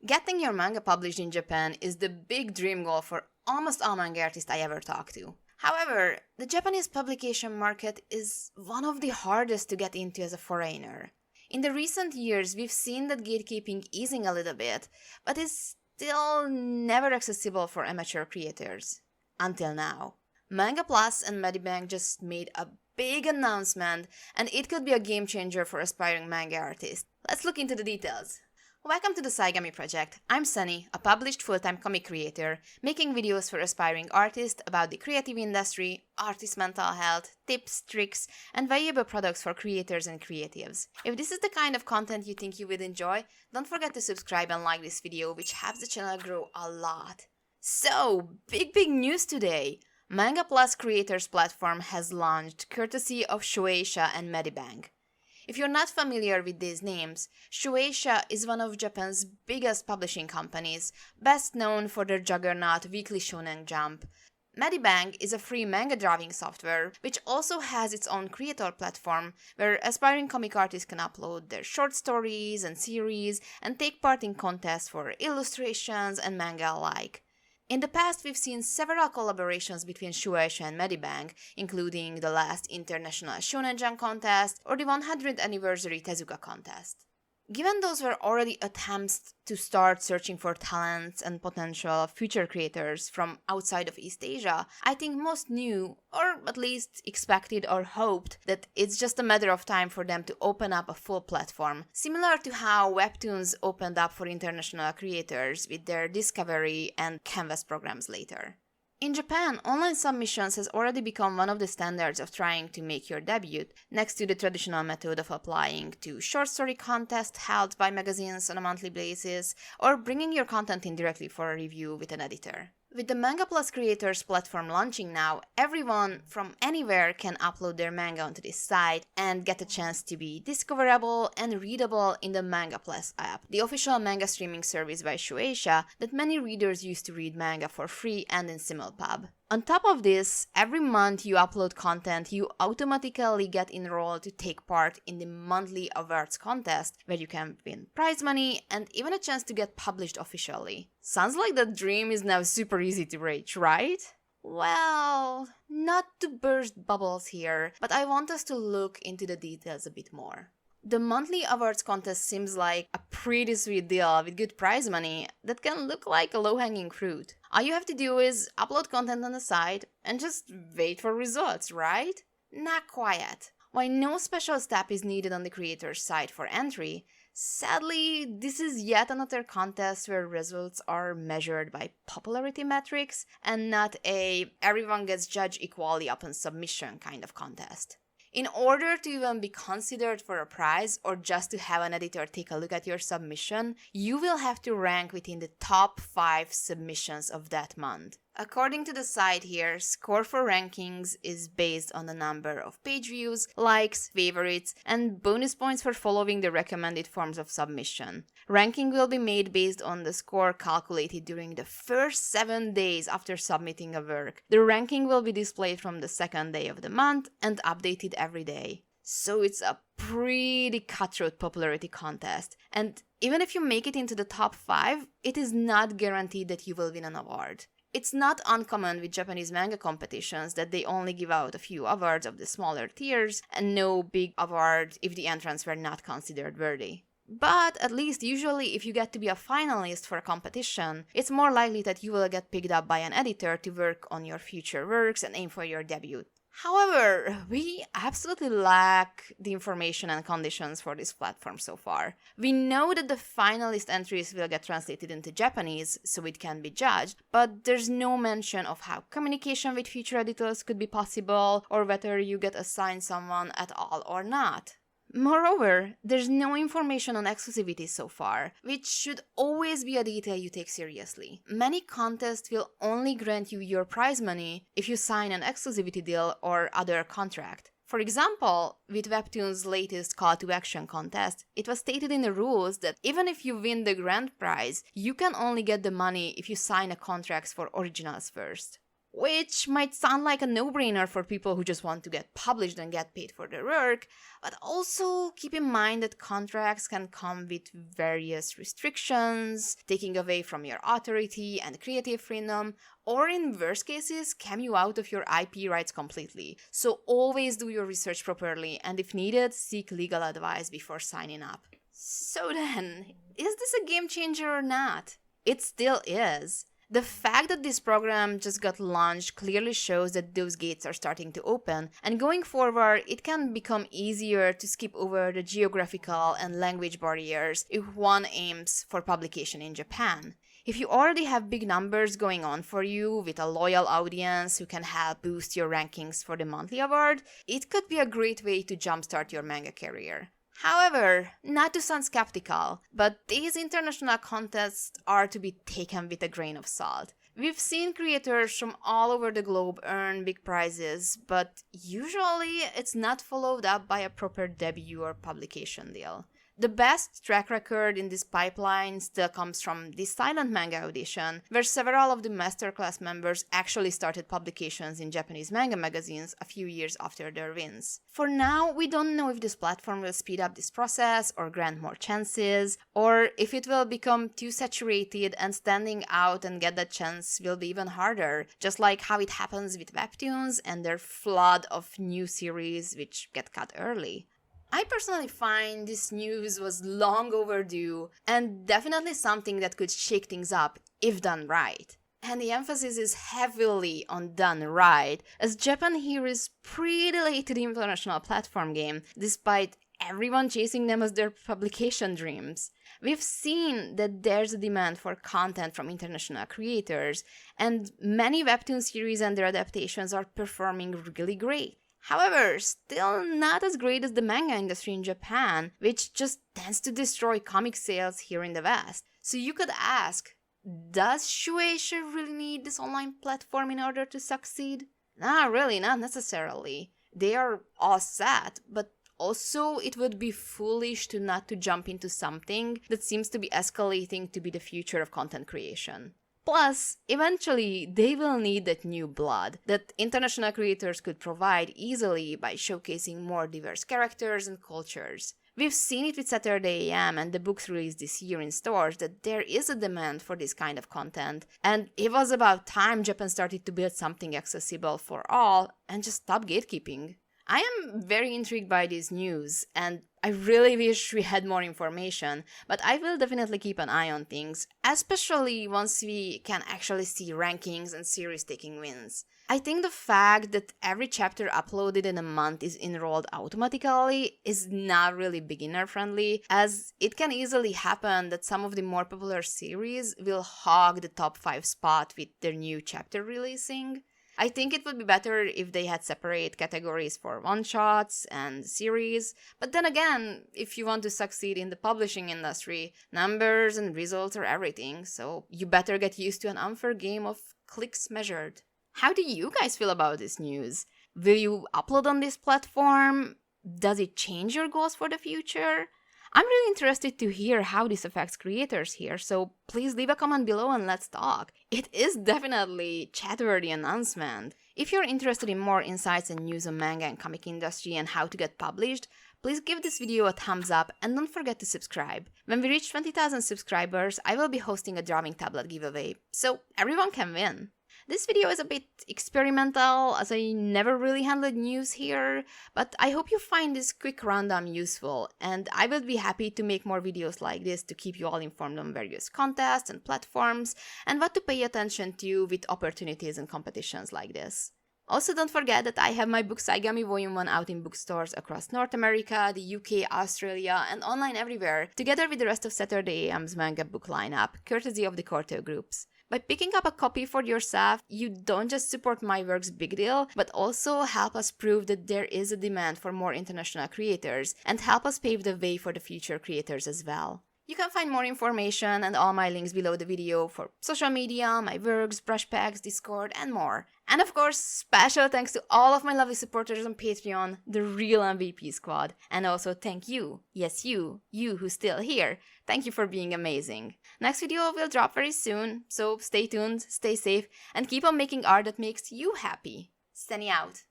Getting your manga published in Japan is the big dream goal for almost all manga artists I ever talk to. However, the Japanese publication market is one of the hardest to get into as a foreigner. In the recent years, we've seen that gatekeeping easing a little bit, but it's still never accessible for amateur creators. Until now. Manga Plus and Medibang just made a big announcement, and it could be a game changer for aspiring manga artists. Let's look into the details. Welcome to the Saigami Project. I'm Sunny, a published full-time comic creator, making videos for aspiring artists about the creative industry, artist mental health, tips, tricks, and valuable products for creators and creatives. If this is the kind of content you think you would enjoy, don't forget to subscribe and like this video, which helps the channel grow a lot. So, big news today! Manga Plus Creators platform has launched courtesy of Shueisha and Medibang. If you're not familiar with these names, Shueisha is one of Japan's biggest publishing companies, best known for their juggernaut Weekly Shonen Jump. Medibang is a free manga drawing software, which also has its own creator platform, where aspiring comic artists can upload their short stories and series and take part in contests for illustrations and manga alike. In the past, we've seen several collaborations between Shueisha and Medibang, including the last International Shonen Jump contest or the 100th anniversary Tezuka contest. Given those were already attempts to start searching for talents and potential future creators from outside of East Asia, I think most knew, or at least expected or hoped, that it's just a matter of time for them to open up a full platform, similar to how Webtoons opened up for international creators with their Discovery and Canvas programs later. In Japan, online submissions has already become one of the standards of trying to make your debut, next to the traditional method of applying to short story contests held by magazines on a monthly basis, or bringing your content in directly for a review with an editor. With the Manga Plus Creators platform launching now, everyone from anywhere can upload their manga onto this site and get a chance to be discoverable and readable in the Manga Plus app, the official manga streaming service by Shueisha that many readers use to read manga for free and in Simulpub. On top of this, every month you upload content, you automatically get enrolled to take part in the monthly awards contest, where you can win prize money and even a chance to get published officially. Sounds like the dream is now super easy to reach, right? Well, not to burst bubbles here, but I want us to look into the details a bit more. The monthly awards contest seems like a pretty sweet deal with good prize money that can look like a low-hanging fruit. All you have to do is upload content on the site and just wait for results, right? Not quite. While no special step is needed on the creator's side for entry, sadly, this is yet another contest where results are measured by popularity metrics and not a everyone gets judged equally upon submission kind of contest. In order to even be considered for a prize or just to have an editor take a look at your submission, you will have to rank within the top 5 submissions of that month. According to the site here, score for rankings is based on the number of page views, likes, favorites, and bonus points for following the recommended forms of submission. Ranking will be made based on the score calculated during the first 7 days after submitting a work. The ranking will be displayed from the second day of the month and updated every day. So it's a pretty cutthroat popularity contest. And even if you make it into the top 5, it is not guaranteed that you will win an award. It's not uncommon with Japanese manga competitions that they only give out a few awards of the smaller tiers and no big award if the entrants were not considered worthy. But at least usually if you get to be a finalist for a competition, it's more likely that you will get picked up by an editor to work on your future works and aim for your debut. However, we absolutely lack the information and conditions for this platform so far. We know that the finalist entries will get translated into Japanese, so it can be judged, but there's no mention of how communication with future editors could be possible, or whether you get assigned someone at all or not. Moreover, there's no information on exclusivity so far, which should always be a detail you take seriously. Many contests will only grant you your prize money if you sign an exclusivity deal or other contract. For example, with Webtoons' latest Call to Action contest, it was stated in the rules that even if you win the grand prize, you can only get the money if you sign a contract for originals first. which might sound like a no-brainer for people who just want to get published and get paid for their work, but also keep in mind that contracts can come with various restrictions, taking away from your authority and creative freedom, or in worst cases, scam you out of your IP rights completely. So always do your research properly, and if needed, seek legal advice before signing up. So then, is this a game changer or not? It still is. The fact that this program just got launched clearly shows that those gates are starting to open, and going forward, it can become easier to skip over the geographical and language barriers if one aims for publication in Japan. If you already have big numbers going on for you with a loyal audience who can help boost your rankings for the monthly award, it could be a great way to jumpstart your manga career. However, not to sound skeptical, but these international contests are to be taken with a grain of salt. We've seen creators from all over the globe earn big prizes, but usually it's not followed up by a proper debut or publication deal. The best track record in this pipeline still comes from the silent manga audition, where several of the masterclass members actually started publications in Japanese manga magazines a few years after their wins. For now, we don't know if this platform will speed up this process or grant more chances, or if it will become too saturated and standing out and get that chance will be even harder, just like how it happens with webtoons and their flood of new series which get cut early. I personally find this news was long overdue and definitely something that could shake things up if done right. And the emphasis is heavily on done right, as Japan here is pretty late to the international platform game, despite everyone chasing them as their publication dreams. We've seen that there's a demand for content from international creators, and many webtoon series and their adaptations are performing really great. However, still not as great as the manga industry in Japan, which just tends to destroy comic sales here in the West. So you could ask, does Shueisha really need this online platform in order to succeed? Nah, really, not necessarily. They are all set, but also it would be foolish to not to jump into something that seems to be escalating to be the future of content creation. Plus, eventually, they will need that new blood that international creators could provide easily by showcasing more diverse characters and cultures. We've seen it with Saturday AM and the books released this year in stores that there is a demand for this kind of content, and it was about time Japan started to build something accessible for all and just stop gatekeeping. I am very intrigued by this news, and I really wish we had more information, but I will definitely keep an eye on things, especially once we can actually see rankings and series taking wins. I think the fact that every chapter uploaded in a month is enrolled automatically is not really beginner friendly, as it can easily happen that some of the more popular series will hog the top 5 spot with their new chapter releasing. I think it would be better if they had separate categories for one-shots and series, but then again, if you want to succeed in the publishing industry, numbers and results are everything, so you better get used to an unfair game of clicks measured. How do you guys feel about this news? Will you upload on this platform? Does it change your goals for the future? I'm really interested to hear how this affects creators here, so please leave a comment below and let's talk. It is definitely chat-worthy announcement. If you're interested in more insights and news on manga and comic industry and how to get published, please give this video a thumbs up and don't forget to subscribe. When we reach 20,000 subscribers, I will be hosting a drawing tablet giveaway, so everyone can win. This video is a bit experimental, as I never really handled news here, but I hope you find this quick rundown useful, and I will be happy to make more videos like this to keep you all informed on various contests and platforms, and what to pay attention to with opportunities and competitions like this. Also, don't forget that I have my book Saigami Volume 1 out in bookstores across North America, the UK, Australia, and online everywhere, together with the rest of Saturday AM's manga book lineup, courtesy of the Corto groups. By picking up a copy for yourself, you don't just support my work's big deal, but also help us prove that there is a demand for more international creators, and help us pave the way for the future creators as well. You can find more information and all my links below the video for social media, my works, brush packs, Discord, and more. And of course, special thanks to all of my lovely supporters on Patreon, the real MVP squad. And also thank you, yes you who's still here. Thank you for being amazing. Next video will drop very soon, so stay tuned, stay safe, and keep on making art that makes you happy. Steny out.